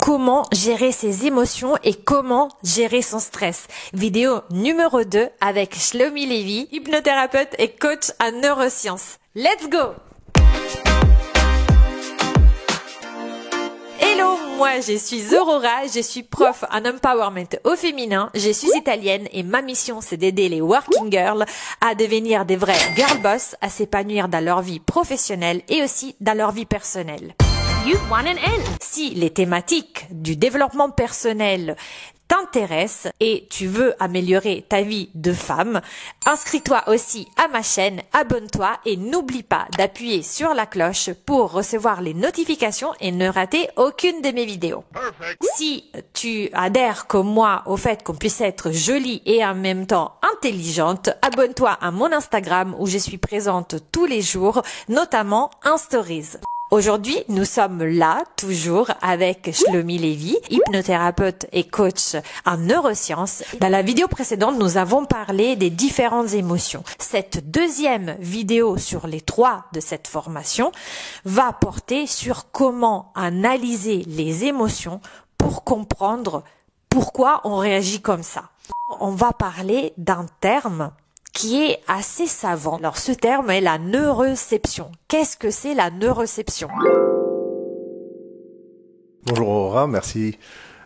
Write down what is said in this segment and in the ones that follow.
comment gérer ses émotions et comment gérer son stress. Vidéo numéro 2 avec Shlomi Levy, hypnothérapeute et coach en neurosciences. Let's go! Hello, moi je suis Aurora, je suis prof en empowerment au féminin, je suis italienne et ma mission c'est d'aider les working girls à devenir des vrais girl boss, à s'épanouir dans leur vie professionnelle et aussi dans leur vie personnelle. You want an end. Si les thématiques du développement personnel t'intéressent et tu veux améliorer ta vie de femme, inscris-toi aussi à ma chaîne, abonne-toi et n'oublie pas d'appuyer sur la cloche pour recevoir les notifications et ne rater aucune de mes vidéos. Perfect. Si tu adhères comme moi au fait qu'on puisse être jolie et en même temps intelligente, abonne-toi à mon Instagram où je suis présente tous les jours, notamment en stories. Aujourd'hui, nous sommes là, toujours, avec Shlomi Levy, hypnothérapeute et coach en neurosciences. Dans la vidéo précédente, nous avons parlé des différentes émotions. Cette deuxième vidéo sur les 3 de cette formation va porter sur comment analyser les émotions pour comprendre pourquoi on réagit comme ça. On va parler d'un terme qui est assez savant. Alors ce terme est la neuroception. Qu'est-ce que c'est la neuroception? Bonjour Aurora, merci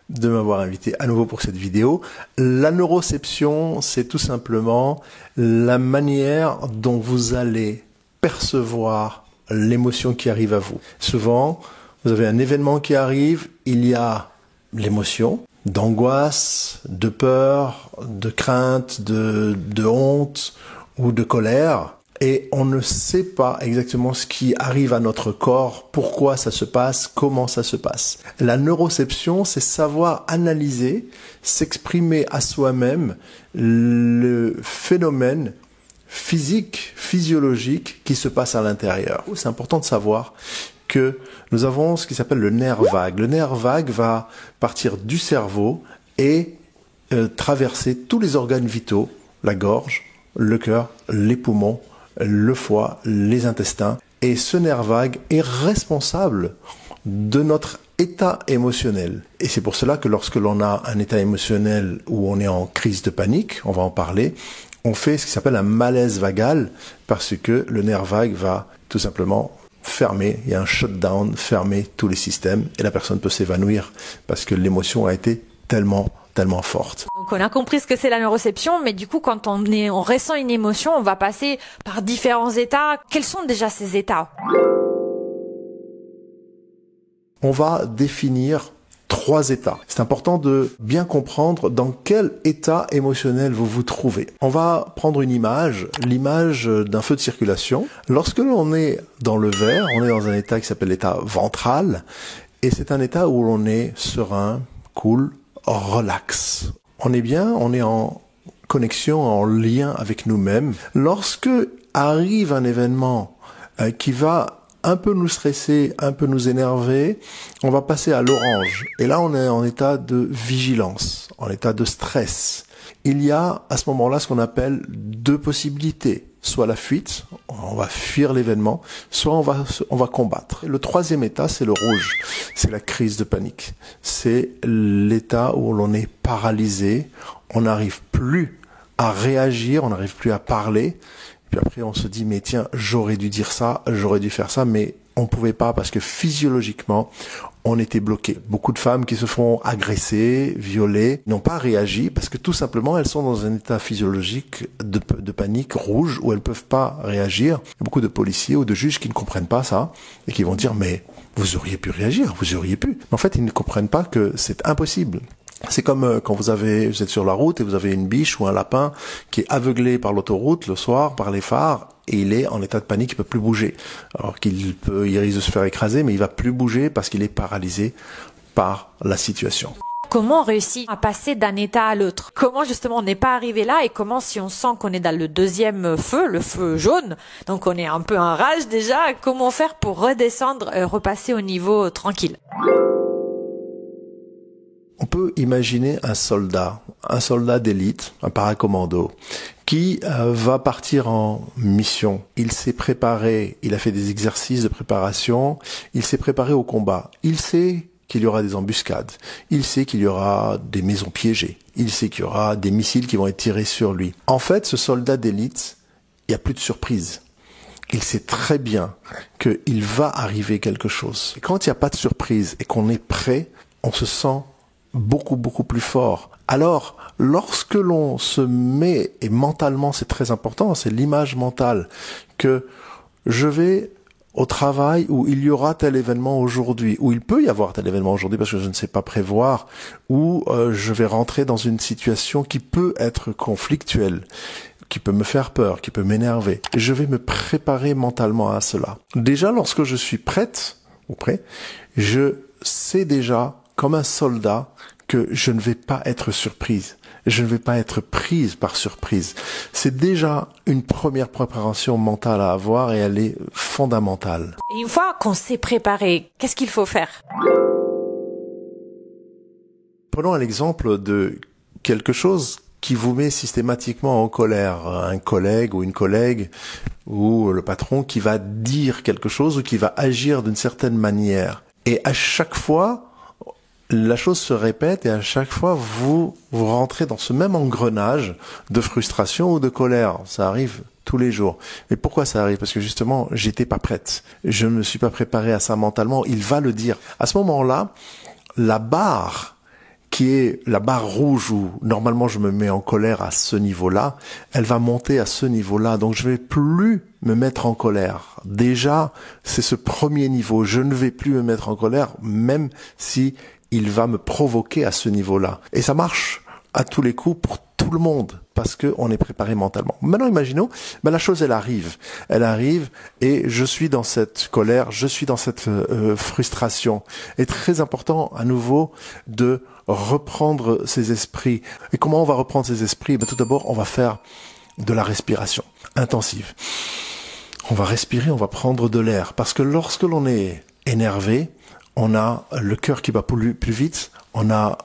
de m'avoir invité à nouveau pour cette vidéo. La neuroception, c'est tout simplement la manière dont vous allez percevoir l'émotion qui arrive à vous. Souvent, vous avez un événement qui arrive, il y a l'émotion d'angoisse, de peur, de crainte, de honte ou de colère. Et on ne sait pas exactement ce qui arrive à notre corps, pourquoi ça se passe, comment ça se passe. La neuroception, c'est savoir analyser, s'exprimer à soi-même le phénomène physique, physiologique qui se passe à l'intérieur. C'est important de savoir que nous avons ce qui s'appelle le nerf vague. Le nerf vague va partir du cerveau et traverser tous les organes vitaux, la gorge, le cœur, les poumons, le foie, les intestins. Et ce nerf vague est responsable de notre état émotionnel. Et c'est pour cela que lorsque l'on a un état émotionnel où on est en crise de panique, on va en parler, on fait ce qui s'appelle un malaise vagal parce que le nerf vague va tout simplement fermer, il y a un shutdown, fermer tous les systèmes et la personne peut s'évanouir parce que l'émotion a été tellement forte. Donc on a compris ce que c'est la neuroception, mais du coup quand on ressent une émotion, on va passer par différents états. Quels sont déjà ces états? On va définir 3 états. C'est important de bien comprendre dans quel état émotionnel vous vous trouvez. On va prendre une image, l'image d'un feu de circulation. Lorsque l'on est dans le vert, on est dans un état qui s'appelle l'état ventral, et c'est un état où l'on est serein, cool, relax. On est bien, on est en connexion, en lien avec nous-mêmes. Lorsque arrive un événement qui va un peu nous stresser, un peu nous énerver, on va passer à l'orange. Et là, on est en état de vigilance, en état de stress. Il y a à ce moment-là ce qu'on appelle 2 possibilités. Soit la fuite, on va fuir l'événement, soit on va combattre. Le 3e état, c'est le rouge. C'est la crise de panique. C'est l'état où l'on est paralysé, on n'arrive plus à réagir, on n'arrive plus à parler. Puis après, on se dit, mais tiens, j'aurais dû dire ça, j'aurais dû faire ça, mais on pouvait pas parce que physiologiquement, on était bloqué. Beaucoup de femmes qui se font agresser, violer, n'ont pas réagi parce que tout simplement, elles sont dans un état physiologique de panique rouge où elles peuvent pas réagir. Il y a beaucoup de policiers ou de juges qui ne comprennent pas ça et qui vont dire, mais vous auriez pu réagir, vous auriez pu. Mais en fait, ils ne comprennent pas que c'est impossible. C'est comme quand vous êtes sur la route et vous avez une biche ou un lapin qui est aveuglé par l'autoroute le soir, par les phares, et il est en état de panique, il peut plus bouger. Alors il risque de se faire écraser, mais il va plus bouger parce qu'il est paralysé par la situation. Comment on réussit à passer d'un état à l'autre? Comment justement on n'est pas arrivé là et comment si on sent qu'on est dans le deuxième feu, le feu jaune, donc on est un peu en rage déjà, comment faire pour redescendre, repasser au niveau tranquille? On peut imaginer un soldat d'élite, un paracommando, qui va partir en mission. Il s'est préparé, il a fait des exercices de préparation, il s'est préparé au combat. Il sait qu'il y aura des embuscades. Il sait qu'il y aura des maisons piégées. Il sait qu'il y aura des missiles qui vont être tirés sur lui. En fait, ce soldat d'élite, il n'y a plus de surprise. Il sait très bien qu'il va arriver quelque chose. Et quand il n'y a pas de surprise et qu'on est prêt, on se sent beaucoup plus fort. Alors, lorsque l'on se met, et mentalement c'est très important, c'est l'image mentale, que je vais au travail où il y aura tel événement aujourd'hui, où il peut y avoir tel événement aujourd'hui parce que je ne sais pas prévoir, où je vais rentrer dans une situation qui peut être conflictuelle, qui peut me faire peur, qui peut m'énerver. Et je vais me préparer mentalement à cela. Déjà, lorsque je suis prête ou prêt, je sais déjà, comme un soldat, que je ne vais pas être surprise. Je ne vais pas être prise par surprise. C'est déjà une première préparation mentale à avoir et elle est fondamentale. Et une fois qu'on s'est préparé, qu'est-ce qu'il faut faire? Prenons un exemple de quelque chose qui vous met systématiquement en colère. Un collègue ou une collègue ou le patron qui va dire quelque chose ou qui va agir d'une certaine manière. Et à chaque fois, la chose se répète et à chaque fois, vous rentrez dans ce même engrenage de frustration ou de colère. Ça arrive tous les jours. Mais pourquoi ça arrive? Parce que justement, j'étais pas prête. Je ne me suis pas préparé à ça mentalement. Il va le dire. À ce moment-là, la barre qui est la barre rouge où normalement je me mets en colère à ce niveau-là, elle va monter à ce niveau-là. Donc je vais plus me mettre en colère. Déjà, c'est ce premier niveau. Je ne vais plus me mettre en colère, même si il va me provoquer à ce niveau-là. Et ça marche à tous les coups pour tout le monde, parce que on est préparé mentalement. Maintenant, imaginons, la chose, elle arrive. Elle arrive et je suis dans cette colère, je suis dans cette frustration. Et très important, à nouveau, de reprendre ses esprits. Et comment on va reprendre ses esprits? Tout d'abord, on va faire de la respiration intensive. On va respirer, on va prendre de l'air. Parce que lorsque l'on est énervé, on a le cœur qui bat plus vite, on a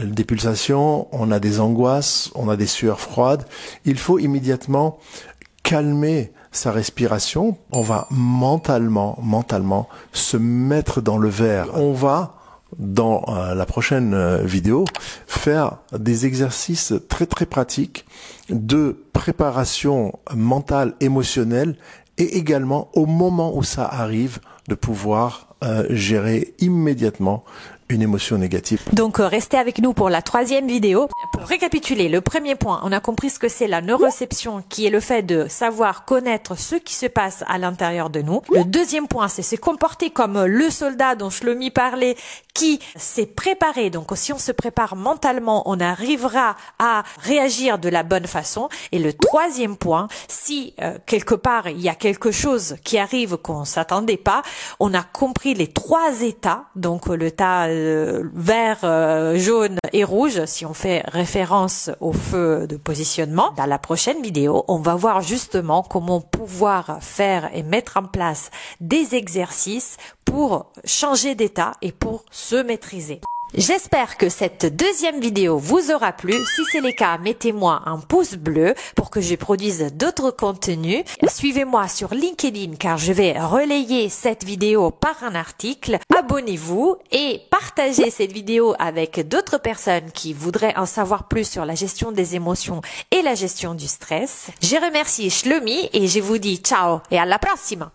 des pulsations, on a des angoisses, on a des sueurs froides. Il faut immédiatement calmer sa respiration. On va mentalement se mettre dans le vert. On va, dans la prochaine vidéo, faire des exercices très pratiques de préparation mentale, émotionnelle et également au moment où ça arrive de pouvoir gérer immédiatement une émotion négative. Donc restez avec nous pour la troisième vidéo. Pour récapituler, le premier point, on a compris ce que c'est la neuroception, qui est le fait de savoir connaître ce qui se passe à l'intérieur de nous. Le deuxième point, c'est se comporter comme le soldat dont Shlomi parlait, qui s'est préparé. Donc si on se prépare mentalement, on arrivera à réagir de la bonne façon. Et le troisième point, si quelque part il y a quelque chose qui arrive qu'on s'attendait pas, on a compris les trois états, donc l'état vert, jaune et rouge, si on fait référence au feu de positionnement. Dans la prochaine vidéo, on va voir justement comment pouvoir faire et mettre en place des exercices pour changer d'état et pour se maîtriser. J'espère que cette deuxième vidéo vous aura plu. Si c'est le cas, mettez-moi un pouce bleu pour que je produise d'autres contenus. Suivez-moi sur LinkedIn car je vais relayer cette vidéo par un article. Abonnez-vous et partagez cette vidéo avec d'autres personnes qui voudraient en savoir plus sur la gestion des émotions et la gestion du stress. Je remercie Shlomi et je vous dis ciao et à la prochaine.